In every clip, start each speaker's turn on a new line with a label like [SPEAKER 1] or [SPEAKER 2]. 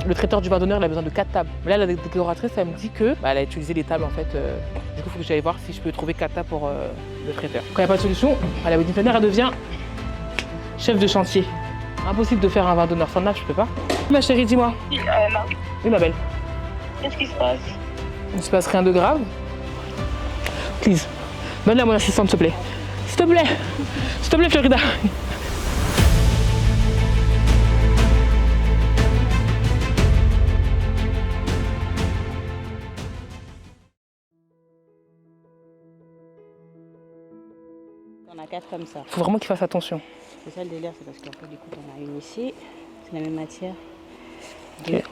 [SPEAKER 1] le traiteur du vin d'honneur, il a besoin de 4 tables. Mais là, la décoratrice, elle me dit que elle a utilisé les tables en fait. Du coup, il faut que j'aille voir si je peux trouver 4 tables pour le traiteur. Quand il n'y a pas de solution, elle avait dit elle devient chef de chantier. Impossible de faire un vin d'honneur sans nappe, je peux pas. Ma chérie, dis-moi. Oui, ma belle.
[SPEAKER 2] Qu'est-ce qui se passe?
[SPEAKER 1] Il ne se passe rien de grave. Please, donne-la à mon assistante, s'il te plaît. S'il te plaît, Florida.
[SPEAKER 2] On a 4 comme ça.
[SPEAKER 1] Faut vraiment qu'il fasse attention.
[SPEAKER 2] C'est ça le délire, c'est parce qu'en fait, du coup, on a une ici, c'est la même matière.
[SPEAKER 1] Ok.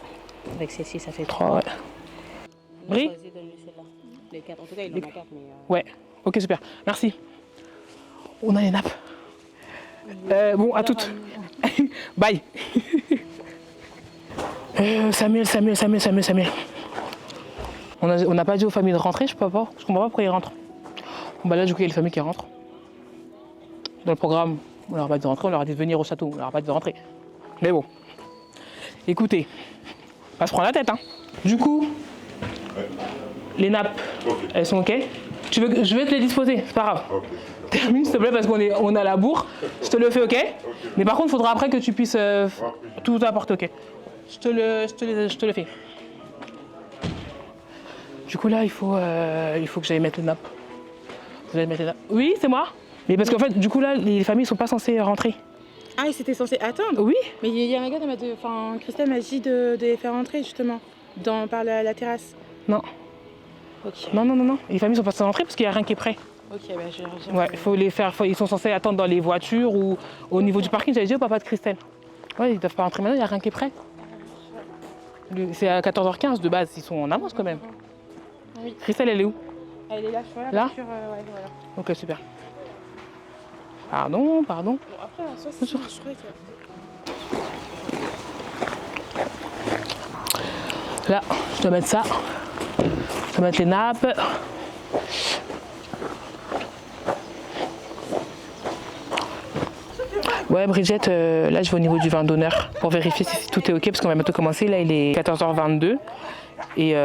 [SPEAKER 2] Avec celle-ci, ça fait
[SPEAKER 1] 3,
[SPEAKER 2] 3.
[SPEAKER 1] ouais. Brie?
[SPEAKER 2] Les 4, en tout cas, il en a 4. Mais
[SPEAKER 1] Ouais, ok, super. Merci. On a les nappes. Bon, à toutes. Bye. Samuel. On n'a pas dit aux familles de rentrer, je comprends pas pourquoi ils rentrent. Bon, bah là, du coup, il y a les familles qui rentrent. Dans le programme, on leur a pas dit de rentrer, on leur a dit de venir au château, on leur a pas dit de rentrer. Mais bon, écoutez, on va se prendre la tête, hein. Du coup, les nappes, elles sont ok. Je vais te les disposer, c'est pas grave. Termine s'il te plaît parce qu'on a la bourre. Je te le fais, ok. Mais par contre, il faudra après que tu puisses tout apporter, ok. Je te le fais. Du coup là, il faut que j'aille mettre les nappes. Vous allez mettre les nappes. Oui, c'est moi. Mais parce qu'en fait, du coup là, les familles sont pas censées rentrer.
[SPEAKER 3] Ah, ils étaient censés attendre?
[SPEAKER 1] Oui.
[SPEAKER 3] Mais il y a un gars, Christelle m'a dit de les faire rentrer justement, par la terrasse.
[SPEAKER 1] Non.
[SPEAKER 3] Ok.
[SPEAKER 1] Non. Les familles sont pas censées rentrer parce qu'il n'y a rien qui est prêt.
[SPEAKER 3] Ok, bah je reviens.
[SPEAKER 1] Ouais, il faut les faire. Ils sont censés attendre dans les voitures ou au niveau du parking. J'avais dit au papa de Christelle. Ouais, ils doivent pas rentrer maintenant, il n'y a rien qui est prêt. C'est à 14h15 de base, ils sont en avance quand même.
[SPEAKER 3] Oui.
[SPEAKER 1] Christelle, elle est où?
[SPEAKER 3] Elle est là, je vois la
[SPEAKER 1] Là
[SPEAKER 3] voiture, ouais, voilà.
[SPEAKER 1] Ok, super. Pardon.
[SPEAKER 3] Bon, après, en soi, c'est je crois que...
[SPEAKER 1] Là, je dois mettre ça. Je dois mettre les nappes. Ouais, Brigitte, là je vais au niveau du vin d'honneur pour vérifier si tout est ok parce qu'on va bientôt commencer. Là, il est 14h22 et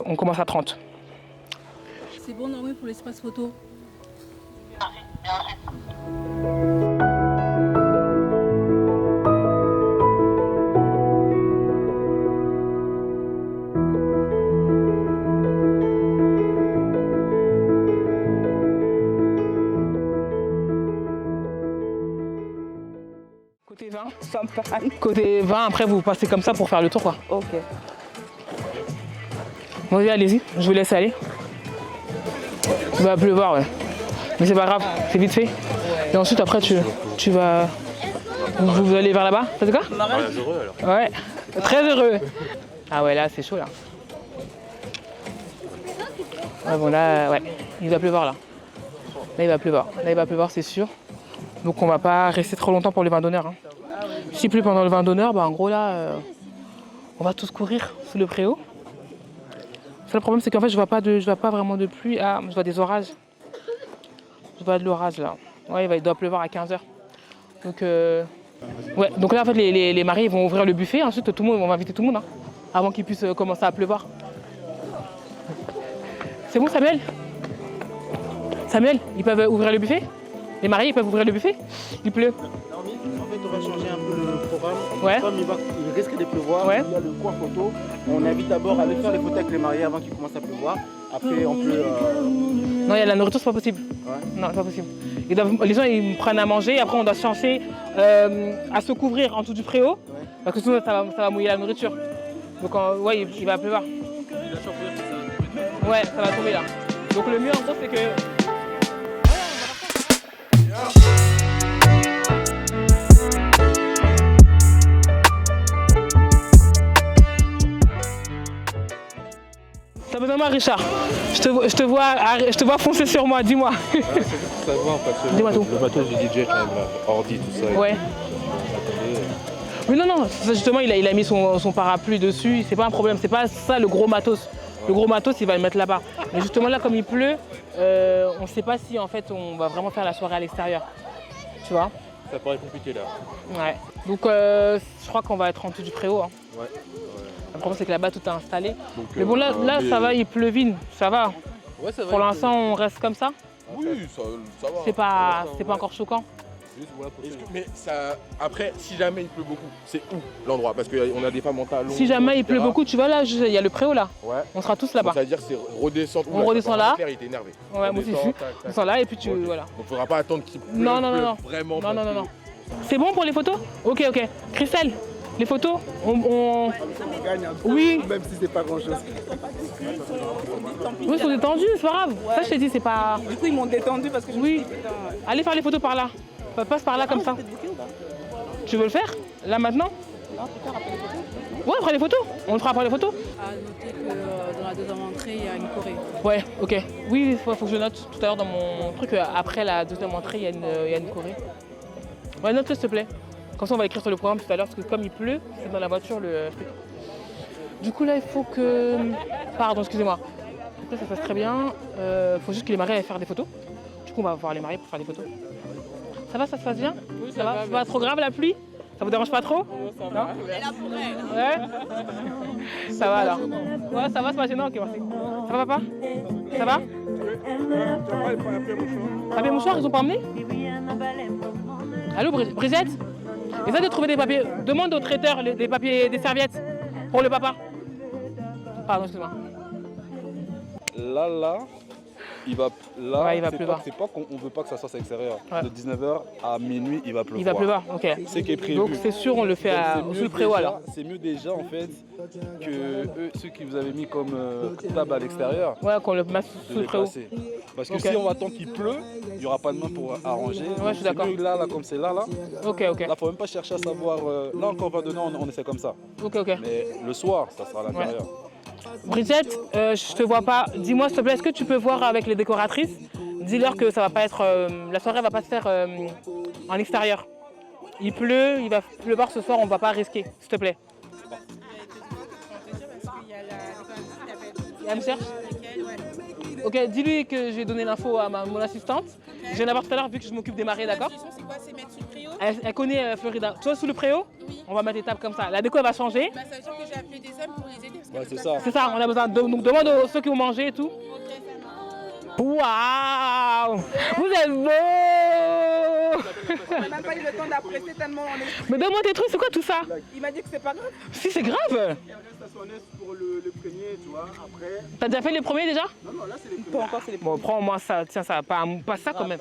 [SPEAKER 1] on commence à 30.
[SPEAKER 4] C'est bon, Normé, pour l'espace photo.
[SPEAKER 1] Côté vin, côté vin, après vous passez comme ça pour faire le tour quoi.
[SPEAKER 2] ok.
[SPEAKER 1] Bon, allez-y, je vous laisse aller. Il va pleuvoir, ouais. Mais c'est pas grave, c'est vite fait. Et ensuite, après, tu vas. Vous allez vers là-bas? Ça c'est quoi?
[SPEAKER 5] Heureux alors.
[SPEAKER 1] Ouais, très heureux. Ah ouais, là, c'est chaud là. Ouais, bon, là, ouais, il va pleuvoir là. Là, il va pleuvoir, c'est sûr. Donc, on va pas rester trop longtemps pour les vins d'honneur. Hein. S'il pleut pendant le vin d'honneur, bah, en gros, là, on va tous courir sous le préau. Le problème, c'est qu'en fait, je vois pas vraiment de pluie. Ah, je vois des orages. Je vois de l'orage là. Ouais, il doit pleuvoir à 15h. Donc, ouais. Donc là, en fait, les mariés vont ouvrir le buffet. Ensuite, tout le monde, on va inviter tout le monde, hein, avant qu'il puisse commencer à pleuvoir. C'est bon, Samuel? Samuel, ils peuvent ouvrir le buffet? Les mariés, ils peuvent ouvrir le buffet? Il pleut.
[SPEAKER 5] En fait, on va changer un peu le programme.
[SPEAKER 1] Ouais.
[SPEAKER 5] Comme il risque de pleuvoir,
[SPEAKER 1] Ouais.
[SPEAKER 5] il y a le coin photo. On invite d'abord à aller faire les photos avec les mariés avant qu'il commence à pleuvoir. Après, on peut...
[SPEAKER 1] Non, il y a la nourriture, c'est pas possible.
[SPEAKER 5] Ouais.
[SPEAKER 1] Non, c'est pas possible. Les gens, ils prennent à manger. Après, on doit se chercher à se couvrir en dessous du préau.
[SPEAKER 5] Ouais.
[SPEAKER 1] Parce que sinon, ça va mouiller la nourriture. Donc, ouais, il va pleuvoir. Ouais, ça va tomber là. Donc, le mieux, en gros, c'est que... T'as besoin de moi, Richard? Je te vois foncer sur moi, dis-moi.
[SPEAKER 6] C'est juste pour savoir, parce que
[SPEAKER 1] Dis-moi tout.
[SPEAKER 6] le matos du DJ, quand même, ordi, tout ça.
[SPEAKER 1] Ouais.
[SPEAKER 6] Attendez.
[SPEAKER 1] Oui, non, justement, il a mis son parapluie dessus. C'est pas un problème, c'est pas ça le gros matos. Le gros matos, il va le mettre là-bas. Mais justement, là, comme il pleut, on sait pas si, en fait, on va vraiment faire la soirée à l'extérieur. Tu vois?
[SPEAKER 6] Ça paraît compliqué, là.
[SPEAKER 1] Ouais. Donc, je crois qu'on va être en dessous du préau. Hein.
[SPEAKER 6] Ouais.
[SPEAKER 1] Le problème, c'est que là-bas, tout est installé.
[SPEAKER 6] Donc,
[SPEAKER 1] Mais bon, là
[SPEAKER 6] mais-
[SPEAKER 1] ça va, il pleuvine, ça va.
[SPEAKER 6] Ouais, ça va.
[SPEAKER 1] Pour l'instant, on reste comme ça.
[SPEAKER 6] Oui, ça va.
[SPEAKER 1] C'est pas encore choquant.
[SPEAKER 6] Juste, voilà, pour
[SPEAKER 5] Est-ce
[SPEAKER 6] ça.
[SPEAKER 5] que- Mais ça, après, si jamais il pleut beaucoup, c'est où l'endroit? Parce qu'on a des femmes en talons.
[SPEAKER 1] Si jamais il pleut
[SPEAKER 5] etc.
[SPEAKER 1] beaucoup, tu vois là, il y a le préau là.
[SPEAKER 5] Ouais.
[SPEAKER 1] On sera tous
[SPEAKER 5] Donc,
[SPEAKER 1] là-bas.
[SPEAKER 5] ça veut dire que c'est redescendre.
[SPEAKER 1] On redescend là.
[SPEAKER 5] Claire, il était énervé.
[SPEAKER 1] Ouais, moi aussi,
[SPEAKER 5] Redescend, tac,
[SPEAKER 1] on
[SPEAKER 5] tac.
[SPEAKER 1] sera là et puis tu.
[SPEAKER 5] Ok.
[SPEAKER 1] Voilà.
[SPEAKER 5] Donc, faudra pas attendre qu'il pleuve.
[SPEAKER 1] Non, non, non.
[SPEAKER 5] Vraiment.
[SPEAKER 1] Non,
[SPEAKER 5] parce
[SPEAKER 1] non, non,
[SPEAKER 5] que-
[SPEAKER 1] non. C'est bon pour les photos? Ok, ok. Christelle, les photos, on... Oui.
[SPEAKER 5] Même si c'est pas grand chose.
[SPEAKER 1] Oui, ils sont détendus, c'est pas grave. Ça, je t'ai dit, c'est pas...
[SPEAKER 2] Du coup, ils m'ont détendu parce que je
[SPEAKER 1] Oui.
[SPEAKER 2] me suis dit, putain,
[SPEAKER 1] Allez faire les photos par là. Passe par là comme ça. Tu veux le faire? Là, maintenant? Ouais, après les photos. On le fera après les photos.
[SPEAKER 4] À noter que dans la deuxième entrée, il y a une Corée.
[SPEAKER 1] Ouais, ok. Oui, il faut que je note tout à l'heure dans mon truc. Après la deuxième entrée, il y a une Corée. Ouais, note-le s'il te plaît. Comme ça, on va écrire sur le programme tout à l'heure, parce que comme il pleut, c'est dans la voiture le truc. Du coup, là, il faut que... Pardon, excusez-moi. Là, ça se passe très bien. Faut juste que les mariés aillent faire des photos. Du coup, on va voir les mariés pour faire des photos. Ça se passe bien? Oui, ça va. C'est pas trop grave la pluie? Ça vous dérange pas trop? Ça va. On est là pour elle. Ouais. Ça va alors. Ouais, ça va, c'est pas gênant. Ok, merci. Ça va, papa? Ça va? Papier mouchoir, ils ont pas emmené? Allô, Brigitte? Essaye de trouver des papiers. Demande au traiteur des papiers, des serviettes pour le papa. Pardon, excuse-moi.
[SPEAKER 6] Là, il va. Là,
[SPEAKER 1] Ouais, il va
[SPEAKER 6] c'est
[SPEAKER 1] pleuvoir.
[SPEAKER 6] pas- C'est pas qu'on veut pas que ça soit à l'extérieur.
[SPEAKER 1] Ouais.
[SPEAKER 6] De 19h à minuit, il va pleuvoir.
[SPEAKER 1] Il va pleuvoir, ok.
[SPEAKER 6] C'est qui est prévu.
[SPEAKER 1] Donc c'est sûr, on le fait
[SPEAKER 6] Donc,
[SPEAKER 1] à,
[SPEAKER 6] c'est mieux
[SPEAKER 1] sous le préau
[SPEAKER 6] déjà-
[SPEAKER 1] alors.
[SPEAKER 6] C'est mieux déjà en fait que ceux qui vous avez mis comme table à l'extérieur.
[SPEAKER 1] Ouais, qu'on le mette
[SPEAKER 6] de
[SPEAKER 1] sous le
[SPEAKER 6] les
[SPEAKER 1] préau.
[SPEAKER 6] placer. Parce que
[SPEAKER 1] Ok.
[SPEAKER 6] si on va attendre qu'il pleut, il n'y aura pas de main pour arranger.
[SPEAKER 1] Ouais, je suis d'accord.
[SPEAKER 6] C'est mieux là, comme c'est là.
[SPEAKER 1] Ok, ok.
[SPEAKER 6] Là, faut même pas chercher à savoir. Là encore 22 ans, on essaie comme ça.
[SPEAKER 1] Ok, ok.
[SPEAKER 6] Mais le soir, ça sera à l'intérieur.
[SPEAKER 1] Brigitte, je te vois pas. Dis-moi s'il te plaît, est-ce que tu peux voir avec les décoratrices? Dis-leur que ça va pas être. La soirée va pas se faire en extérieur. Il pleut, il va pleuvoir ce soir, on va pas risquer, s'il te plaît. Il y a une cherche? Ok, dis-lui que j'ai donné l'info à mon assistante. Je viens d'avoir tout à l'heure vu que je m'occupe des mariés, d'accord?
[SPEAKER 7] C'est quoi? C'est mettre sous le préau?
[SPEAKER 1] Elle connaît Florida. Toi sous le préau?
[SPEAKER 7] Oui.
[SPEAKER 1] On va mettre des tables comme ça. La déco elle va changer.
[SPEAKER 7] Bah, ça veut dire que j'ai appelé des hommes pour les aider parce
[SPEAKER 6] Ouais,
[SPEAKER 7] que
[SPEAKER 6] c'est ça.
[SPEAKER 1] C'est ça, on a besoin de. Donc demande à ceux qui vont manger et tout.
[SPEAKER 7] Ok, ça marche.
[SPEAKER 1] Waouh! Vous êtes beaux!
[SPEAKER 2] on n'a même pas eu le temps d'apprécier tellement on est...
[SPEAKER 1] Mais donne-moi tes trucs, c'est quoi tout ça?
[SPEAKER 2] Il m'a dit que c'est pas grave.
[SPEAKER 1] Si c'est grave!
[SPEAKER 5] Il reste à son aise pour le premier, tu vois. Après.
[SPEAKER 1] T'as déjà fait les premiers déjà?
[SPEAKER 5] Non, là, c'est les
[SPEAKER 2] Pas
[SPEAKER 5] premiers.
[SPEAKER 2] encore, c'est les
[SPEAKER 1] Bon, prends-moi ça, tiens ça, pas ça quand même.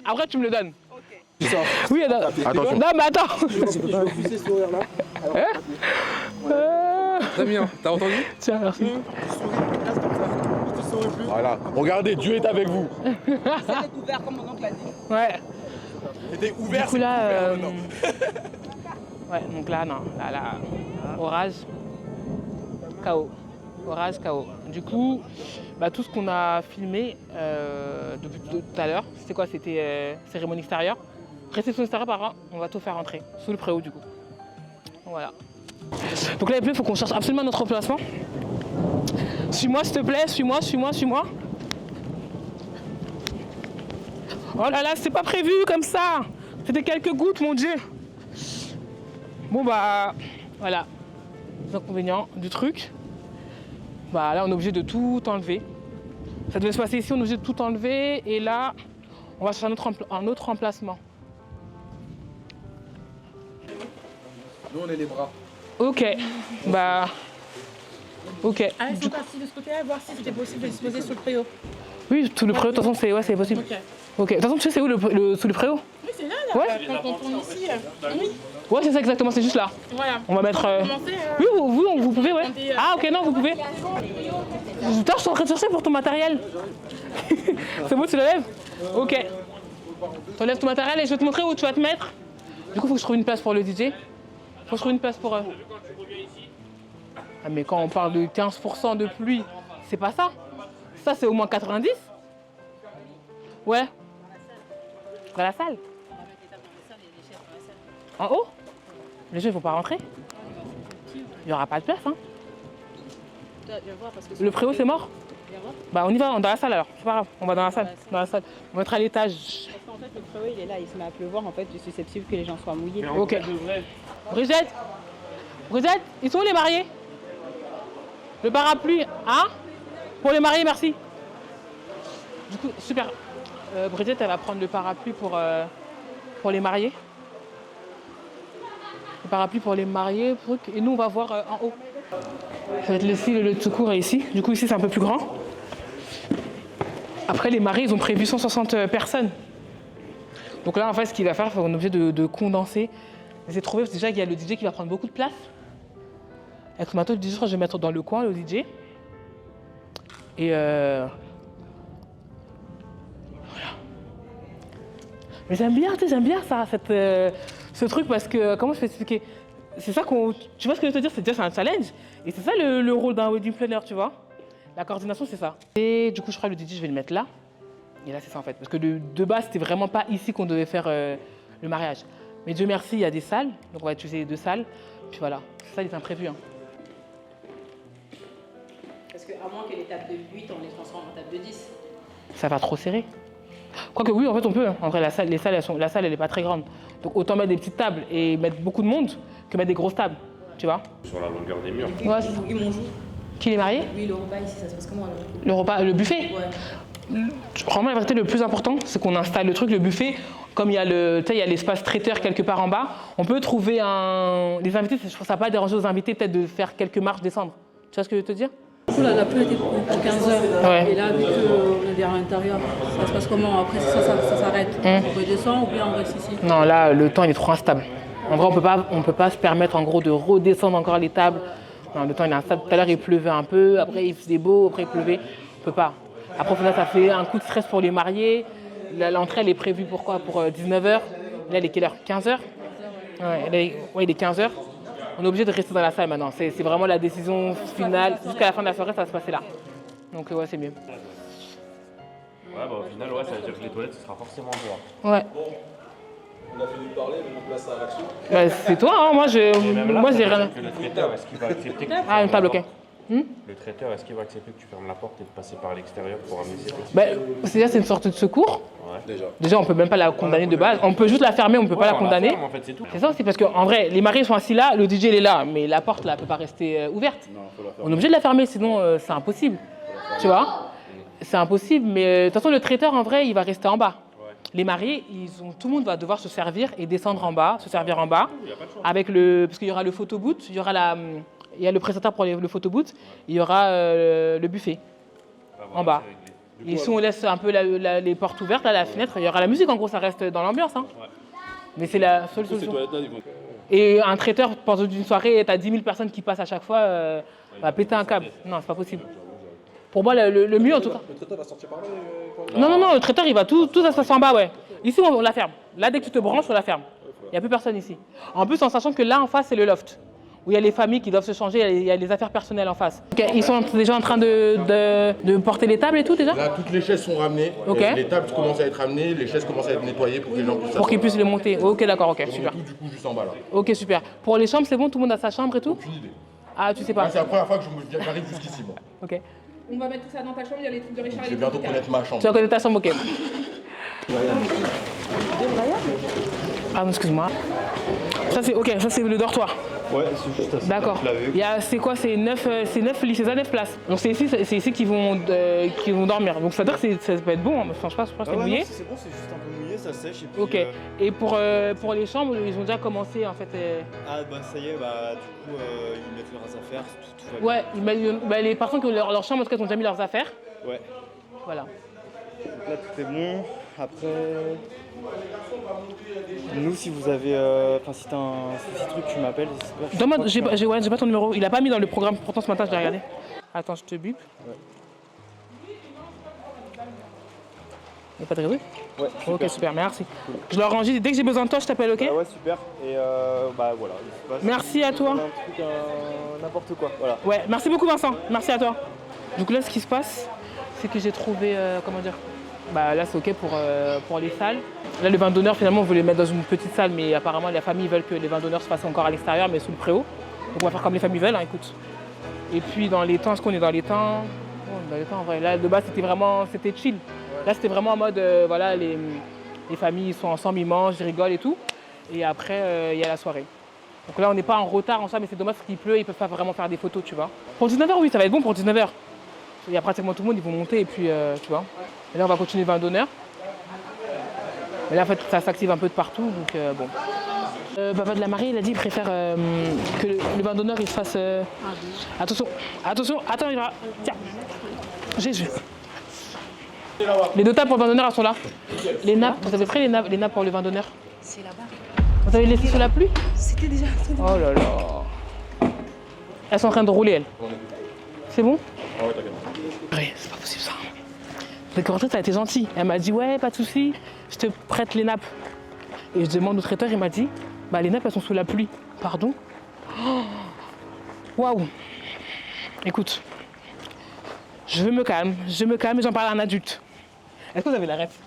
[SPEAKER 1] Après tu me le donnes. Oui, attends.
[SPEAKER 5] Attention.
[SPEAKER 1] Non mais attends!
[SPEAKER 5] Pousser ce sourire là.
[SPEAKER 6] Très bien, t'as entendu?
[SPEAKER 1] Tiens, merci.
[SPEAKER 5] Voilà. Regardez, Dieu est avec vous.
[SPEAKER 2] C'est découvert comme mon oncle a dit.
[SPEAKER 1] Ouais.
[SPEAKER 5] C'était ouvert.
[SPEAKER 1] Du coup là,
[SPEAKER 5] c'est ouvert, maintenant.
[SPEAKER 1] ouais, donc là, non, là, orage, chaos, orage, chaos. Du coup, bah, tout ce qu'on a filmé depuis tout à l'heure, c'était quoi? C'était cérémonie extérieure, réception extérieure par an, on va tout faire rentrer, sous le préau du coup. Voilà. Donc là, il faut qu'on cherche absolument notre emplacement. Suis-moi s'il te plaît, suis-moi. Oh là là, c'était pas prévu comme ça. C'était quelques gouttes, mon Dieu. Bon bah, voilà. Les inconvénients du truc. Bah là, on est obligé de tout enlever. Ça devait se passer ici, on est obligé de tout enlever. Et là, on va chercher un autre emplacement.
[SPEAKER 6] Nous, on est les bras.
[SPEAKER 1] Ok, bah... Ok.
[SPEAKER 4] Ah, ils sont partis de ce côté-là, voir si c'était possible de disposer sur le préau.
[SPEAKER 1] Oui, sous le préau, de toute façon, c'est possible.
[SPEAKER 4] Ok.
[SPEAKER 1] Ok, de toute façon, tu sais, c'est où sous le préau?
[SPEAKER 4] Oui, c'est là, là.
[SPEAKER 1] Ouais.
[SPEAKER 4] Quand on tourne ici. Oui,
[SPEAKER 1] Ouais, c'est ça exactement, c'est juste là.
[SPEAKER 4] voilà.
[SPEAKER 1] On va mettre...
[SPEAKER 4] Commencer,
[SPEAKER 1] Oui, vous pouvez, ouais.
[SPEAKER 4] Attendez,
[SPEAKER 1] Ah, ok, non, vous pouvez. Putain, je suis en train de chercher pour ton matériel. C'est bon, tu le lèves? Ok. Tu enlèves ton matériel et je vais te montrer où tu vas te mettre. Du coup, il faut que je trouve une place pour le DJ. Faut que je trouve une place pour... Ah, mais quand on parle de 15% de pluie, c'est pas ça. Ça, c'est au moins 90. Ouais. Dans la salle. En haut? Les gens, ils vont pas rentrer. Il n'y aura pas de place, hein. Le préau, c'est mort? Bah, on y va, on est dans la salle alors. C'est pas grave, on va dans la salle. Dans la salle. On va être à l'étage.
[SPEAKER 2] En fait, le préau, il est là, il se met à pleuvoir. En fait, je suis susceptible que les gens soient mouillés.
[SPEAKER 1] Ok. Brigitte? Brigitte, ils sont où les mariés? Le parapluie, hein? Pour les mariés, merci. Du coup, super. Brigitte, elle va prendre le parapluie pour les mariés. Le parapluie pour les mariés, et nous, on va voir en haut. Ça va être ici, le lieu de secours est ici. Du coup, ici, c'est un peu plus grand. Après, les mariés, ils ont prévu 160 personnes. Donc là, en fait, ce qu'il va faire, on est obligé de condenser. Essayer de trouver, parce que déjà, il y a le DJ qui va prendre beaucoup de place. Avec le matos, le DJ, je crois que je vais mettre dans le coin, le DJ. Et voilà. Mais j'aime bien ça, ce truc, parce que, comment je peux expliquer? C'est ça qu'on... Tu vois ce que je veux te dire? C'est déjà, c'est un challenge. Et c'est ça le rôle d'un wedding planner, tu vois? La coordination, c'est ça. Et du coup, je crois que le DJ, je vais le mettre là. Et là, c'est ça, en fait. Parce que de base, c'était vraiment pas ici qu'on devait faire le mariage. Mais Dieu merci, il y a des salles. Donc, on va utiliser les 2 salles. Puis voilà, c'est ça les imprévus. Hein.
[SPEAKER 2] Parce qu'à moins que les tables de 8, on les transforme en tables de 10.
[SPEAKER 1] Ça va trop serrer. Quoique oui, en fait, on peut. Hein. En vrai, la salle, elle n'est pas très grande. Donc, autant mettre des petites tables et mettre beaucoup de monde que mettre des grosses tables. Tu vois?
[SPEAKER 8] Sur la longueur des murs.
[SPEAKER 1] Ouais.
[SPEAKER 2] Ils m'ont joué.
[SPEAKER 1] Qui est marié?
[SPEAKER 2] Oui, le repas ici, ça se passe comment?
[SPEAKER 1] Le repas, le buffet?
[SPEAKER 2] Ouais.
[SPEAKER 1] Vraiment, la vérité, le plus important, c'est qu'on installe le truc, le buffet. Comme il y a l'espace traiteur quelque part en bas, on peut trouver les invités, je trouve ça pas déranger aux invités peut-être de faire quelques marches, descendre. Tu vois ce que je veux te dire?
[SPEAKER 4] Du coup, là, la pluie était pour 15 heures.
[SPEAKER 1] Ouais.
[SPEAKER 4] Et là, vu qu'on est derrière l'intérieur, ça se passe comment? Après, ça s'arrête. On redescend ou bien on reste ici?
[SPEAKER 1] Non, là, le temps, il est trop instable. En vrai, on peut pas se permettre, en gros, de redescendre encore les tables. Non, le temps, il est instable. Tout à l'heure, il pleuvait un peu. Après, il faisait beau. Après, il pleuvait. On peut pas. Après, là, ça fait un coup de stress pour les mariés. L'entrée, elle est prévue pour quoi? Pour 19h. Là, elle est quelle heure? 15h? Ouais, il est 15h. On est obligé de rester dans la salle maintenant. C'est vraiment la décision finale. Jusqu'à la fin de la soirée, ça va se passer là. Donc, ouais, c'est mieux.
[SPEAKER 8] Ouais, bah au final, ouais, ça veut dire que les toilettes, ce sera forcément dehors.
[SPEAKER 1] Ouais.
[SPEAKER 6] On a fini de parler, mais on place à l'action.
[SPEAKER 1] Bah, c'est toi, hein. Moi, j'ai rien.
[SPEAKER 8] Le traiteur, est-ce qu'il va accepter que tu
[SPEAKER 1] Ah,
[SPEAKER 8] fermes
[SPEAKER 1] une table,
[SPEAKER 8] la
[SPEAKER 1] ok.
[SPEAKER 8] porte? Le traiteur, est-ce qu'il va accepter que tu fermes la porte et de passer par l'extérieur pour amener ses petits?
[SPEAKER 1] Bah, c'est une sorte de secours.
[SPEAKER 8] Ouais.
[SPEAKER 1] Déjà, on peut même pas la condamner de base. On peut juste la fermer, on peut pas la condamner.
[SPEAKER 8] Ferme, en fait, c'est tout.
[SPEAKER 1] C'est ça aussi, parce qu'en vrai, les mariés sont assis là, le DJ il est là, mais la porte là, elle peut pas rester ouverte.
[SPEAKER 5] Non, faut la faire.
[SPEAKER 1] On est obligé de la fermer, sinon c'est impossible. Tu vois? C'est impossible, mais de toute façon, le traiteur en vrai, il va rester en bas. Les mariés, tout le monde va devoir se servir et descendre en bas, se servir en bas, avec parce qu'il y aura le photo booth, il y a le présentateur pour le photo booth, il y aura le buffet en bas. Et si on laisse un peu les portes ouvertes, la fenêtre, il y aura la musique, en gros, ça reste dans l'ambiance. Hein. Mais c'est la seule solution. Et un traiteur, pendant une soirée, tu as 10 000 personnes qui passent à chaque fois, va péter un câble. Non, c'est pas possible. Pour moi, le mieux en tout cas.
[SPEAKER 6] Le traiteur va sortir par là
[SPEAKER 1] Non, le traiteur, il va tout ça se passe en bas, ouais. Ici, on la ferme. Là, dès que tu te branches, on la ferme. Il n'y a plus personne ici. En plus, en sachant que là, en face, c'est le loft, où il y a les familles qui doivent se changer, il y a les affaires personnelles en face. Okay, ils sont déjà en train de porter les tables et tout, déjà?
[SPEAKER 9] Là, toutes les chaises sont ramenées.
[SPEAKER 1] Okay.
[SPEAKER 9] Les tables commencent à être ramenées, les chaises commencent à être nettoyées pour que les gens puissent
[SPEAKER 1] Pour qu'ils puissent les monter. Ok, d'accord, ok, super.
[SPEAKER 9] tout du coup juste en bas là.
[SPEAKER 1] Ok, super. Pour les chambres, c'est bon, tout le monde a sa chambre et tout?
[SPEAKER 9] Aucune idée.
[SPEAKER 1] Ah, tu sais pas?
[SPEAKER 9] C'est la première fois que j'arrive jusqu'ici, moi.
[SPEAKER 1] Ok.
[SPEAKER 4] On va mettre ça dans ta chambre, il y a les trucs de Richard et
[SPEAKER 9] Je
[SPEAKER 4] les
[SPEAKER 9] vais
[SPEAKER 4] trucs
[SPEAKER 9] bientôt
[SPEAKER 4] de
[SPEAKER 9] connaître ma chambre.
[SPEAKER 1] Tu vas connaître ta chambre, ok. Ah, excuse-moi. Ça, c'est le dortoir.
[SPEAKER 8] Ouais, c'est juste à ça.
[SPEAKER 1] D'accord. C'est quoi? C'est 9 lits, c'est ça, 9 places. Donc c'est ici qu'ils vont dormir. Donc ça veut dire que ça peut être bon. Hein. Enfin, je pense que c'est mouillé.
[SPEAKER 5] C'est bon, c'est juste un peu mouillé, ça sèche. Et puis,
[SPEAKER 1] Ok. Et pour les chambres, ils ont déjà commencé en fait.
[SPEAKER 5] Ah bah ça y est, bah du coup ils mettent leurs affaires, tout va bien.
[SPEAKER 1] Ouais, les personnes qui ont leur chambre, en tout cas, ils ont déjà mis leurs affaires.
[SPEAKER 5] Ouais.
[SPEAKER 1] Voilà.
[SPEAKER 5] Donc là tout est bon. Après, nous si vous avez, si t'as un souci truc, tu m'appelles.
[SPEAKER 1] Donne-moi, j'ai pas ton numéro. Il a pas mis dans le programme. Pourtant ce matin, je l'ai regardé. Attends, je te bip.
[SPEAKER 5] Ouais.
[SPEAKER 1] Il n'y a pas de réseau?
[SPEAKER 5] Ouais. Super.
[SPEAKER 1] Ok, super, merci. Cool. Je leur enregistre. Dès que j'ai besoin de toi, je t'appelle, ok?
[SPEAKER 5] Ouais, super. Et bah voilà.
[SPEAKER 1] Merci à toi.
[SPEAKER 5] Un truc, n'importe quoi. Voilà.
[SPEAKER 1] Ouais, merci beaucoup Vincent. Merci à toi. Donc là, ce qui se passe, c'est que j'ai trouvé, comment dire, bah là c'est ok pour les salles. Là le vin d'honneur finalement on voulait le mettre dans une petite salle mais apparemment la famille veulent que les vins d'honneur se fassent encore à l'extérieur mais sous le préau. Donc on va faire comme les familles veulent, hein, écoute. Et puis dans les temps, est-ce qu'on est dans les temps? Dans les temps en vrai, là de base c'était chill. Là c'était vraiment en mode voilà les familles ils sont ensemble, ils mangent, ils rigolent et tout. Et après il y a la soirée. Donc là, on n'est pas en retard en soi, mais c'est dommage parce qu'il pleut, ils ne peuvent pas vraiment faire des photos, tu vois. Pour 19h, oui, ça va être bon pour 19h. Il y a pratiquement tout le monde, ils vont monter et puis, tu vois. Et là, on va continuer le vin d'honneur. Mais là, en fait, ça s'active un peu de partout, donc bon. Papa de la mariée, il a dit qu'il préfère que le vin d'honneur, il se fasse... Attention, attention, attends, il va... Tiens, Jésus. Les 2 tables pour le vin d'honneur, elles sont là. Les nappes, vous avez pris les nappes pour le vin d'honneur?
[SPEAKER 2] C'est là-bas.
[SPEAKER 1] Vous avez laissé sous la pluie?
[SPEAKER 2] C'était déjà.
[SPEAKER 1] Oh là là. Elles sont en train de rouler, elles. C'est bon?
[SPEAKER 9] Ah ouais, t'inquiète.
[SPEAKER 1] Ouais, c'est pas possible ça. La décoratrice, elle a été gentille. Elle m'a dit, ouais, pas de souci, je te prête les nappes. Et je demande au traiteur, il m'a dit, bah les nappes, elles sont sous la pluie. Pardon? Waouh. Écoute, je me calme et j'en parle à un adulte. Est-ce que vous avez la ref?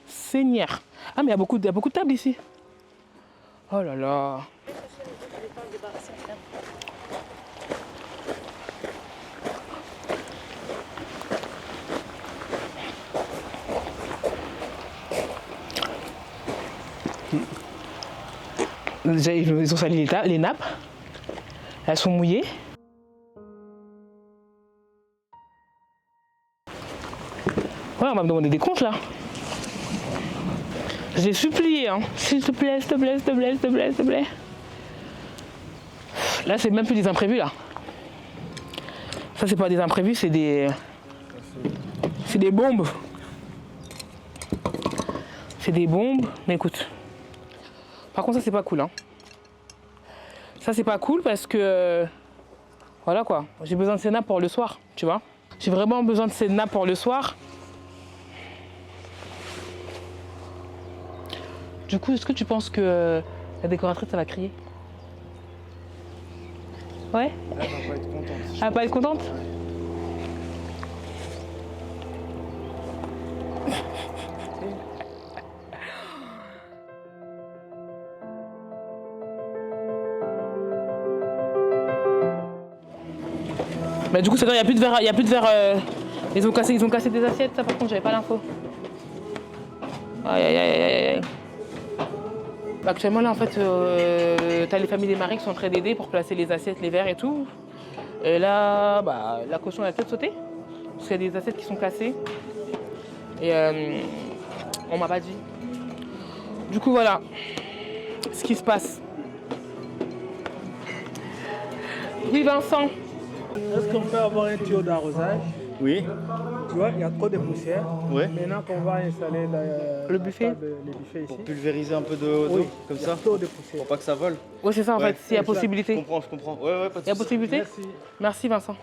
[SPEAKER 1] Seigneur. Ah, mais il y a beaucoup de tables ici. Oh là là. Déjà, ils ont sali les nappes. Elles sont mouillées. Ouais, on va me demander des comptes là. J'ai supplié, hein. S'il te plaît, s'il te plaît, s'il te plaît, s'il te plaît, s'il te plaît. Là, c'est même plus des imprévus là. Ça, c'est pas des imprévus, c'est des bombes. C'est des bombes. Mais écoute. Par contre, ça, c'est pas cool, hein. Ça, c'est pas cool parce que... voilà quoi. J'ai besoin de ces nappes pour le soir, tu vois. J'ai vraiment besoin de ces nappes pour le soir. Du coup, est-ce que tu penses que la décoratrice, ça va crier? Ouais?
[SPEAKER 5] Elle va pas être contente.
[SPEAKER 1] Elle va pas être contente? Bah du coup, c'est vrai, il n'y a plus de verre. Il y a plus de verre ils ont cassé des assiettes, ça par contre, j'avais pas l'info. Aïe aïe aïe aïe aïe. Bah, actuellement là en fait t'as les familles des maris qui sont en train d'aider pour placer les assiettes, les verres et tout. Et là bah, la caution elle a peut-être sauté parce qu'il y a des assiettes qui sont cassées. Et on m'a pas dit. Du coup voilà ce qui se passe. Oui Vincent.
[SPEAKER 10] Est-ce qu'on peut avoir un tuyau d'arrosage?
[SPEAKER 5] Oui.
[SPEAKER 10] Tu vois, il y a trop de poussière.
[SPEAKER 5] Ouais.
[SPEAKER 10] Maintenant qu'on va installer
[SPEAKER 1] Le buffet.
[SPEAKER 10] les buffets ici.
[SPEAKER 5] Pulvériser un peu d'eau,
[SPEAKER 10] Oui,
[SPEAKER 5] comme
[SPEAKER 10] il y a
[SPEAKER 5] ça.
[SPEAKER 10] trop de poussière.
[SPEAKER 5] Pour pas que ça vole.
[SPEAKER 1] Oui c'est ça en
[SPEAKER 5] Ouais.
[SPEAKER 1] fait, s'il y a
[SPEAKER 10] Exact.
[SPEAKER 1] possibilité.
[SPEAKER 5] Je comprends. Ouais, pas de
[SPEAKER 1] Il y a
[SPEAKER 5] soucis.
[SPEAKER 1] possibilité?
[SPEAKER 10] Merci.
[SPEAKER 1] Merci Vincent.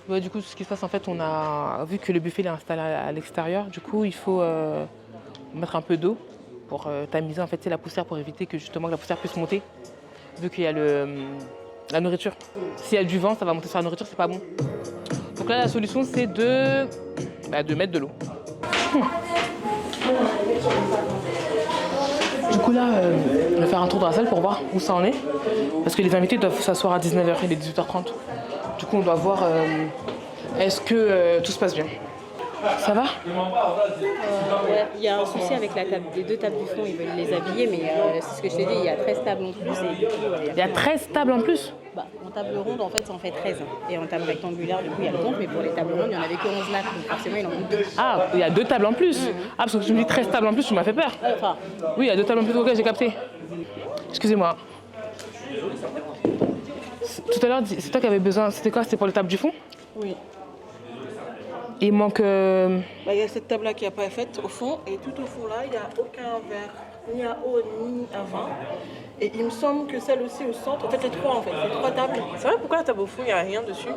[SPEAKER 1] Ouais, du coup, ce qui se passe, en fait, on a vu que le buffet est installé à l'extérieur. Du coup, il faut mettre un peu d'eau pour tamiser en fait, la poussière pour éviter que justement que la poussière puisse monter. Vu qu'il y a la nourriture. S'il y a du vent, ça va monter sur la nourriture, c'est pas bon. Donc là, la solution, c'est de mettre de l'eau. Du coup, là, on va faire un tour dans la salle pour voir où ça en est. Parce que les invités doivent s'asseoir à 19h, il est 18h30. Du coup, on doit voir est-ce que tout se passe bien. Ça va?
[SPEAKER 2] Ouais, il y a un souci avec la table. Les 2 tables du fond, ils veulent les habiller, mais c'est ce que je te dis, il y a 13 tables en plus. Et du coup,
[SPEAKER 1] Il y a 13 tables en plus?
[SPEAKER 2] bah, en table ronde, en fait, ça en fait 13. Et en table rectangulaire, du coup, il y a le compte, mais pour les tables rondes, il n'y en avait que 11 nappes. Donc forcément, il en manque 2.
[SPEAKER 1] Ah, il y a 2 tables en plus. Ah, parce que tu me dis 13 tables en plus, tu m'as fait peur.
[SPEAKER 2] Enfin,
[SPEAKER 1] Oui, il y a 2 tables en plus, ok, j'ai capté. Excusez-moi. Tout à l'heure, c'est toi qui avais besoin. C'était quoi? C'était pour les tables du fond?
[SPEAKER 11] oui.
[SPEAKER 1] Il manque.
[SPEAKER 11] Bah, il y a cette table-là qui n'a pas été faite au fond, et tout au fond là, il n'y a aucun verre, ni à eau, ni à vin. Et il me semble que celle aussi au centre, en fait les 3 en fait, les 3 tables. C'est vrai pourquoi la table au fond, il n'y a rien dessus?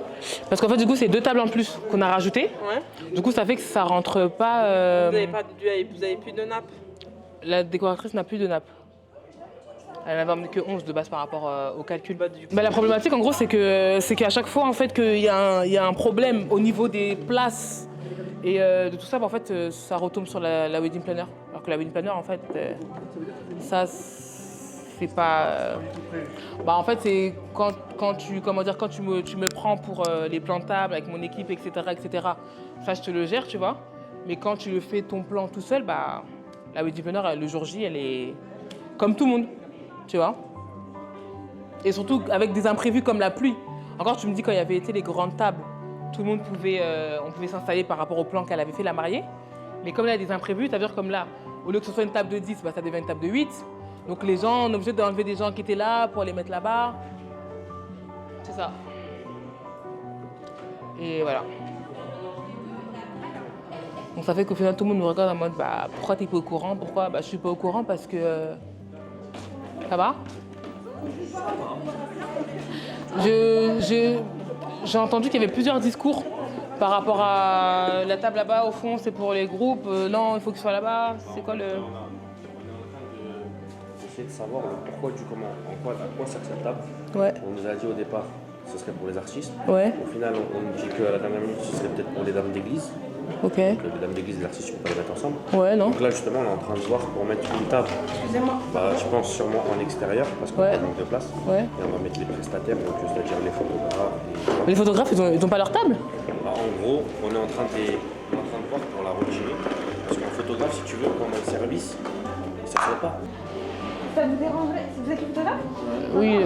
[SPEAKER 1] Parce qu'en fait, du coup, c'est 2 tables en plus qu'on a rajoutées.
[SPEAKER 11] Ouais.
[SPEAKER 1] Du coup, ça fait que ça rentre pas.
[SPEAKER 11] Vous avez plus de nappe?
[SPEAKER 1] La décoratrice n'a plus de nappe. Elle n'avait emmené que 11 de base par rapport au calcul. Bah, la problématique, en gros, c'est qu'à chaque fois, en fait, qu'il y a un problème au niveau des places et de tout ça, bah, en fait, ça retombe sur la wedding planner. Alors que la wedding planner, en fait, ça, c'est pas... Bah, en fait, c'est quand tu me prends pour les plans de table avec mon équipe, etc., ça, je te le gère, tu vois. Mais quand tu le fais ton plan tout seul, bah, la wedding planner, le jour J, elle est comme tout le monde, tu vois. Et surtout avec des imprévus comme la pluie. Encore, tu me dis quand il y avait été les grandes tables, tout le monde pouvait, on pouvait s'installer par rapport au plan qu'elle avait fait la mariée. Mais comme là, il y a des imprévus, ça veut dire comme là, au lieu que ce soit une table de 10, bah, ça devient une table de 8. Donc les gens, on est obligé d'enlever des gens qui étaient là pour les mettre là-bas. C'est ça. Et voilà. Donc ça fait qu'au final, tout le monde nous regarde en mode bah, pourquoi t'es pas au courant? Pourquoi? Bah, je suis pas au courant parce que... Ça va? J'ai entendu qu'il y avait plusieurs discours par rapport à la table là-bas, au fond, c'est pour les groupes. Non, il faut qu'ils soient là-bas. C'est quoi le...
[SPEAKER 8] Essayer de savoir le pourquoi du comment, à quoi sert cette table.
[SPEAKER 1] Ouais.
[SPEAKER 8] On nous a dit au départ ce serait pour les artistes.
[SPEAKER 1] Ouais.
[SPEAKER 8] Au final, on nous dit qu'à la dernière minute, ce serait peut-être pour les dames d'église.
[SPEAKER 1] Ok.
[SPEAKER 8] Donc, les dames d'église et les artistes, on peut les mettre ensemble.
[SPEAKER 1] Ouais, non.
[SPEAKER 8] Donc là, justement, on est en train de voir pour mettre une table.
[SPEAKER 1] Excusez-moi.
[SPEAKER 8] Bah, je pense sûrement en extérieur, parce qu'on manque de place.
[SPEAKER 1] Ouais.
[SPEAKER 8] Et on va mettre les prestataires, donc c'est-à-dire les photographes.
[SPEAKER 1] Les photographes, ils ont pas leur table?
[SPEAKER 8] Bah, en gros, on est en train de voir pour la retirer. Parce qu'un photographe, si tu veux, pendant le service, ça ne se fait pas.
[SPEAKER 3] Ça vous dérangerait? Vous êtes photographe?
[SPEAKER 1] Oui.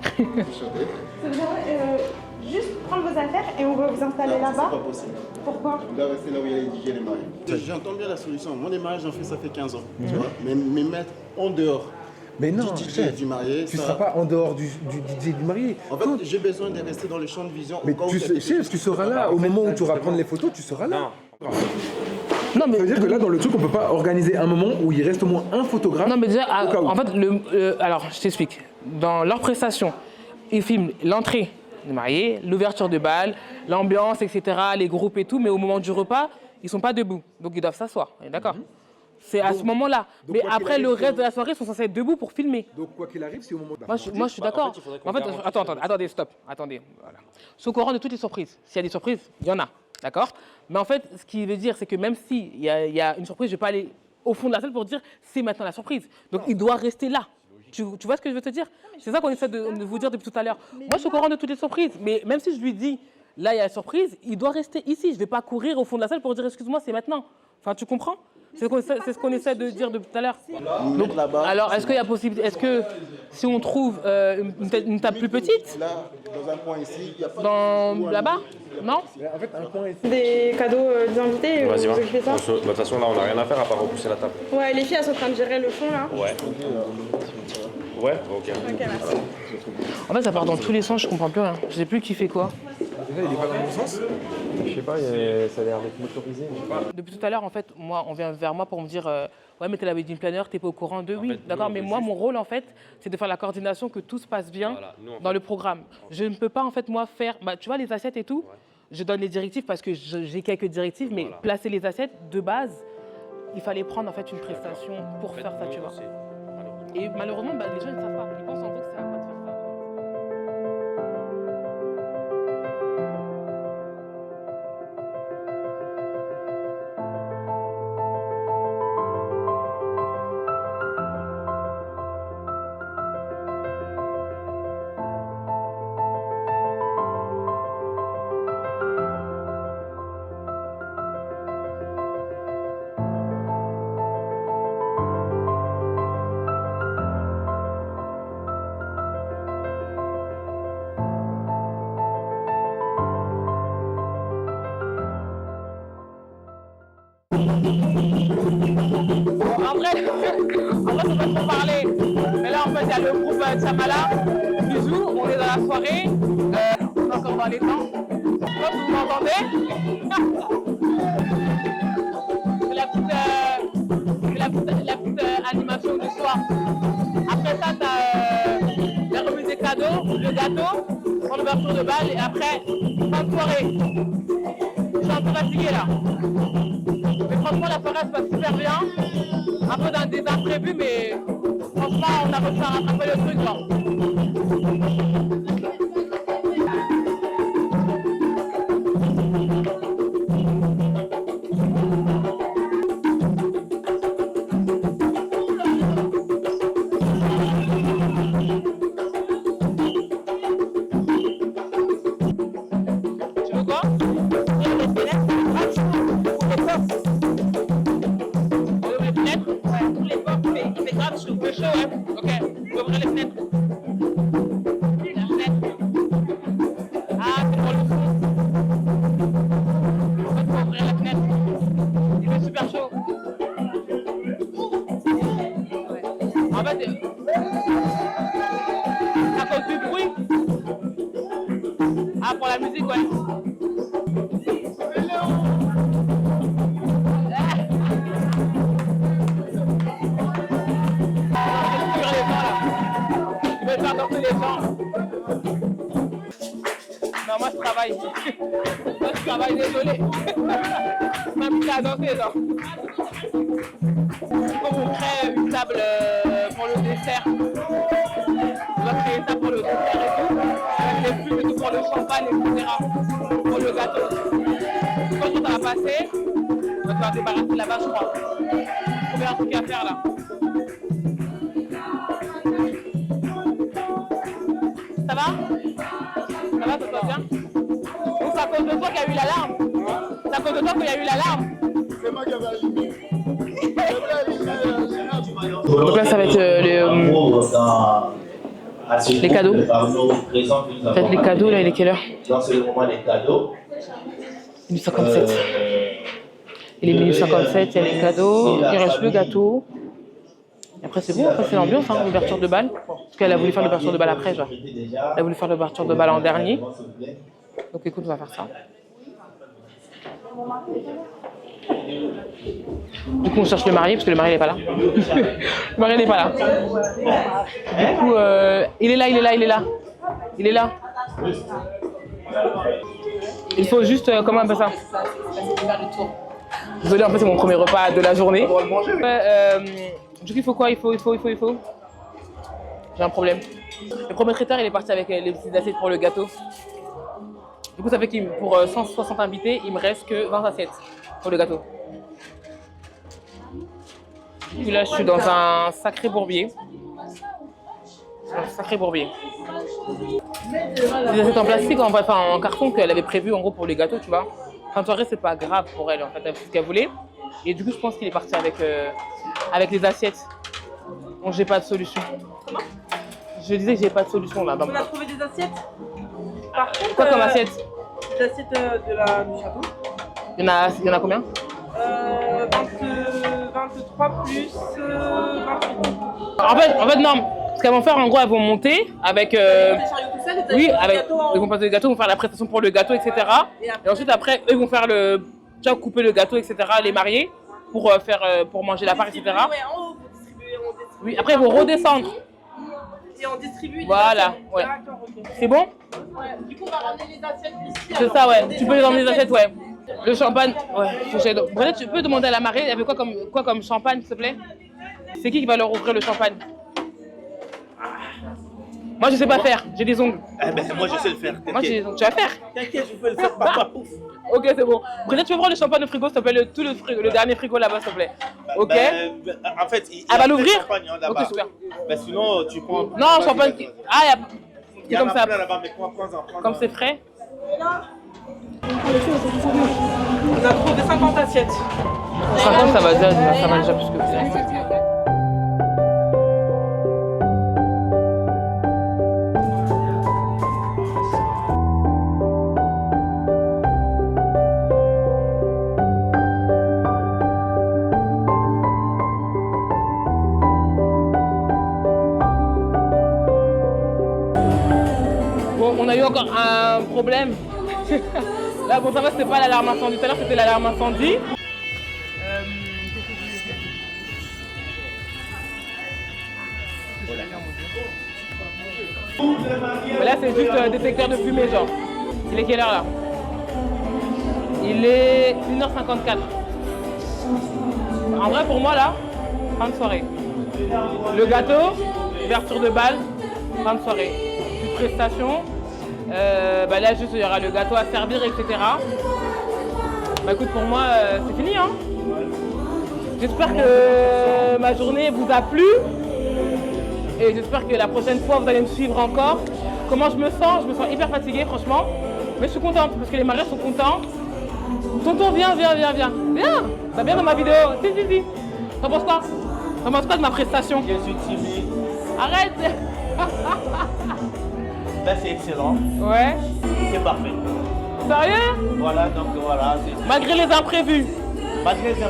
[SPEAKER 3] Ça vous dérangerait juste prendre vos affaires et on va vous installer là-bas?
[SPEAKER 5] C'est pas possible.
[SPEAKER 3] Pourquoi?
[SPEAKER 5] C'est là où il y a les DJ, les mariés. J'entends bien la solution. Moi, les mariages, j'en fais, ça fait 15 ans. Tu vois, mais mettre en dehors.
[SPEAKER 12] Mais non,
[SPEAKER 5] du DJ, du marié.
[SPEAKER 12] Tu ne seras pas en dehors du DJ du marié.
[SPEAKER 5] En fait, j'ai besoin de rester dans le champ de vision.
[SPEAKER 12] Mais tu sais, tu seras là. Au moment où tu vas prendre les photos, tu seras là.
[SPEAKER 1] Non, mais...
[SPEAKER 12] Ça veut dire que là, dans le truc, on peut pas organiser un moment où il reste au moins un photographe.
[SPEAKER 1] Non, mais déjà, en fait, alors, je t'explique. Dans leur prestation, ils filment l'entrée du marié, l'ouverture de bal, l'ambiance, etc., les groupes et tout, mais au moment du repas, ils sont pas debout. Donc, ils doivent s'asseoir. On est d'accord? C'est à ce moment-là. Mais après, le reste de la soirée, ils sont censés être debout pour filmer.
[SPEAKER 12] Donc, quoi qu'il arrive, c'est au moment...
[SPEAKER 1] Moi, je suis d'accord. En fait, attendez, stop. Attendez. Voilà. Je suis au courant de toutes les surprises. S'il y a des surprises, il y en a. D'accord? Mais en fait, ce qui veut dire, c'est que même s'il y a une surprise, je ne vais pas aller au fond de la salle pour dire c'est maintenant la surprise. Donc, il doit rester là. Tu vois ce que je veux te dire? C'est ça qu'on essaie de vous dire depuis tout à l'heure. Moi, je suis au courant de toutes les surprises. Mais même si je lui dis, là, il y a la surprise, il doit rester ici. Je ne vais pas courir au fond de la salle pour dire excuse-moi, c'est maintenant. Enfin, tu comprends? C'est ce qu'on essaie de dire depuis tout à l'heure. Donc, alors, est-ce qu'il y a possibilité? Est-ce que si on trouve une table plus petite?
[SPEAKER 5] Là, dans un coin ici, il n'y a pas
[SPEAKER 1] là-bas? Non?
[SPEAKER 12] En fait, un coin ici.
[SPEAKER 3] Des cadeaux des invités,
[SPEAKER 8] Vas-y,
[SPEAKER 3] vous
[SPEAKER 8] va.
[SPEAKER 3] occupez ça?
[SPEAKER 8] De toute façon, là, on n'a rien à faire à part repousser la table.
[SPEAKER 3] Ouais, les filles, elles sont en train de gérer le fond, là.
[SPEAKER 8] Ouais. Ouais, ok.
[SPEAKER 3] Ok, merci.
[SPEAKER 1] En fait, ça part dans tous les sens, je comprends plus rien. Je sais plus qui fait quoi.
[SPEAKER 12] Déjà, il est pas dans le bon sens.
[SPEAKER 13] Je sais pas, ça a l'air d'être motorisé.
[SPEAKER 1] Depuis tout à l'heure, en fait, on vient vers moi pour me dire ouais, mais t'es la wedding planner, t'es pas au courant de. Oui, d'accord, mais moi, mon rôle, en fait, c'est de faire la coordination, que tout se passe bien dans le programme. Je ne peux pas, en fait, moi, faire. Bah, tu vois, les assiettes et tout, je donne les directives parce que j'ai quelques directives, mais placer les assiettes, de base, il fallait prendre, en fait, une prestation pour faire ça, tu vois. Et malheureusement, bah, les gens, ils ne savent pas. Ils pensent en gros que c'est à moi de faire ça. En vrai, c'est pas trop parler. Mais là, en fait, il y a le groupe Tchamala qui joue. On est dans la soirée. On est encore dans les temps. Je sais pas si vous m'entendez. C'est la petite animation du soir. Après ça, tu as la remise des cadeaux, le gâteau, pour l'ouverture de bal. Et après, fin de soirée. Je suis un peu fatiguée là. Mais franchement, la soirée se passe super bien. Un peu dans des imprévus, mais franchement, on a réussi à rattraper le truc. Tu veux quoi? Les fenêtres, toutes les portes, il fait grave chaud. désolé. On m'a mis à danser, genre. Il faut qu'on crée une table pour le dessert. On va créer ça pour le dessert et tout. Avec les pubs et tout pour le champagne, etc. Pour le gâteau. Quand ça va passer, on va devoir débarrasser là-bas, je crois. Il y a un truc à faire là. Ça va? Ça va, ça se passe bien? Donc c'est à cause de toi qu'il y a eu l'alarme. C'est à cause de toi qu'il y a eu l'alarme.
[SPEAKER 5] C'est moi qui avais allumé.
[SPEAKER 1] Donc là, ça va être les cadeaux. En fait, les cadeaux, là, il est quelle heure?
[SPEAKER 14] C'est le moment des cadeaux.
[SPEAKER 1] 1857. Il est 1857, il y a les cadeaux, il reste le gâteau. Et après, c'est bon, après, c'est l'ambiance, hein, l'ouverture de bal. Parce qu'elle a voulu faire l'ouverture de bal après, genre. Elle a voulu faire l'ouverture de bal en dernier. Donc écoute, on va faire ça. Du coup, on cherche le marié, parce que le marié n'est pas là. Le marié n'est pas là. Du coup, il est là, il est là, il est là. Il est là. Il faut juste, comment on appelle ça? Désolé, en fait, c'est mon premier repas de la journée. Du coup, il faut quoi? Il faut. J'ai un problème. Le premier traiteur, il est parti avec les petites assiettes pour le gâteau. Du coup, ça fait que pour 160 invités, il me reste que 20 assiettes pour le gâteau. Puis là, je suis dans un sacré bourbier. Des assiettes en plastique, en carton qu'elle avait prévu en gros pour les gâteaux, tu vois. Fin de soirée, c'est pas grave pour elle, en fait, elle fait ce qu'elle voulait. Et du coup, je pense qu'il est parti avec les assiettes. Bon, j'ai pas de solution. Je disais que j'ai pas de solution là.
[SPEAKER 11] On a trouvé des assiettes. Par contre,
[SPEAKER 1] quoi comme assiette?
[SPEAKER 11] Des assiettes du château.
[SPEAKER 1] Il y en a combien?
[SPEAKER 11] 23 plus 28.
[SPEAKER 1] En fait, non. Ce qu'elles vont faire, en gros, elles vont monter avec. Oui, ils vont passer le gâteau, ils vont faire la prestation pour le gâteau, etc. Et ensuite, après, eux, ils vont faire couper le gâteau, etc. Les mariés pour manger la part, etc. Oui, après, ils vont redescendre.
[SPEAKER 11] Et on distribue.
[SPEAKER 1] Voilà, ouais. C'est bon?
[SPEAKER 11] Ouais. Du coup, on va ramener les assiettes ici.
[SPEAKER 1] C'est ça, ouais. Tu peux les emmener les assiettes, ouais. Le champagne, ouais. Peut-être tu peux demander à la mariée, elle veut quoi comme champagne, s'il te plaît? C'est qui va leur ouvrir le champagne? Moi, je sais pas faire, j'ai des ongles.
[SPEAKER 14] Eh ben, moi, je sais le faire.
[SPEAKER 1] Moi, j'ai des ongles. Tu vas faire?
[SPEAKER 14] T'inquiète, je peux le faire. Papa, pouf.
[SPEAKER 1] Ok, c'est bon. Peut-être tu peux prendre le champagne au frigo, s'il te plaît, le dernier frigo là-bas, s'il te plaît. Ok.
[SPEAKER 14] En fait,
[SPEAKER 1] elle va l'ouvrir?
[SPEAKER 14] Ok,
[SPEAKER 1] super.
[SPEAKER 14] Ben, sinon, tu prends.
[SPEAKER 1] Non, champagne. Ah,
[SPEAKER 14] il y a
[SPEAKER 1] comme ça.
[SPEAKER 14] Là-bas, mais prends-en.
[SPEAKER 1] Comme c'est frais.
[SPEAKER 11] On a trouvé 50 assiettes.
[SPEAKER 1] 50, ça va déjà plus que ça. Bon, on a eu encore un problème. Là, bon, ça va, c'était pas l'alarme incendie. Tout à l'heure, c'était l'alarme incendie. Mais là, c'est juste un détecteur de fumée, genre. Il est quelle heure là? Il est 1h54. En vrai, pour moi, là, fin de soirée. Le gâteau, ouverture de bal, fin de soirée. Une prestation. Là, juste, il y aura le gâteau à servir, etc. Bah écoute, pour moi, c'est fini, hein. J'espère que ma journée vous a plu. Et j'espère que la prochaine fois, vous allez me suivre encore. Comment je me sens hyper fatiguée, franchement. Mais je suis contente, parce que les mariés sont contents. Tonton, viens. Viens, t'as bien dans ma vidéo. Si. T'en penses quoi? T'en penses quoi de ma prestation?
[SPEAKER 14] Je suis timide.
[SPEAKER 1] Arrête.
[SPEAKER 14] Là, c'est excellent.
[SPEAKER 1] Ouais.
[SPEAKER 14] C'est parfait.
[SPEAKER 1] Sérieux?
[SPEAKER 14] Voilà, donc voilà.
[SPEAKER 1] Malgré les imprévus.
[SPEAKER 14] Malgré les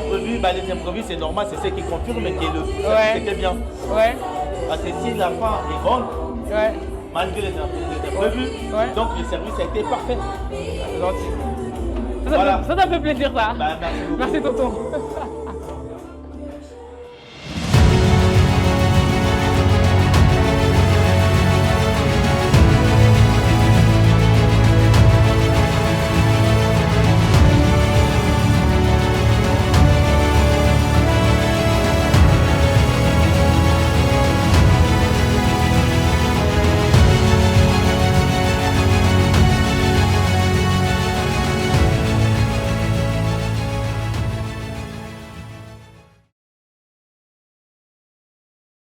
[SPEAKER 14] imprévus, c'est normal, c'est ce qui confirme que c'était bien.
[SPEAKER 1] Ouais.
[SPEAKER 14] Parce que si la fin est bonne,
[SPEAKER 1] ouais.
[SPEAKER 14] Malgré les imprévus,
[SPEAKER 1] ouais.
[SPEAKER 14] Donc le service a été parfait.
[SPEAKER 1] C'est gentil. Ça fait plaisir, ça.
[SPEAKER 14] Bah, merci beaucoup.
[SPEAKER 1] Merci, tonton.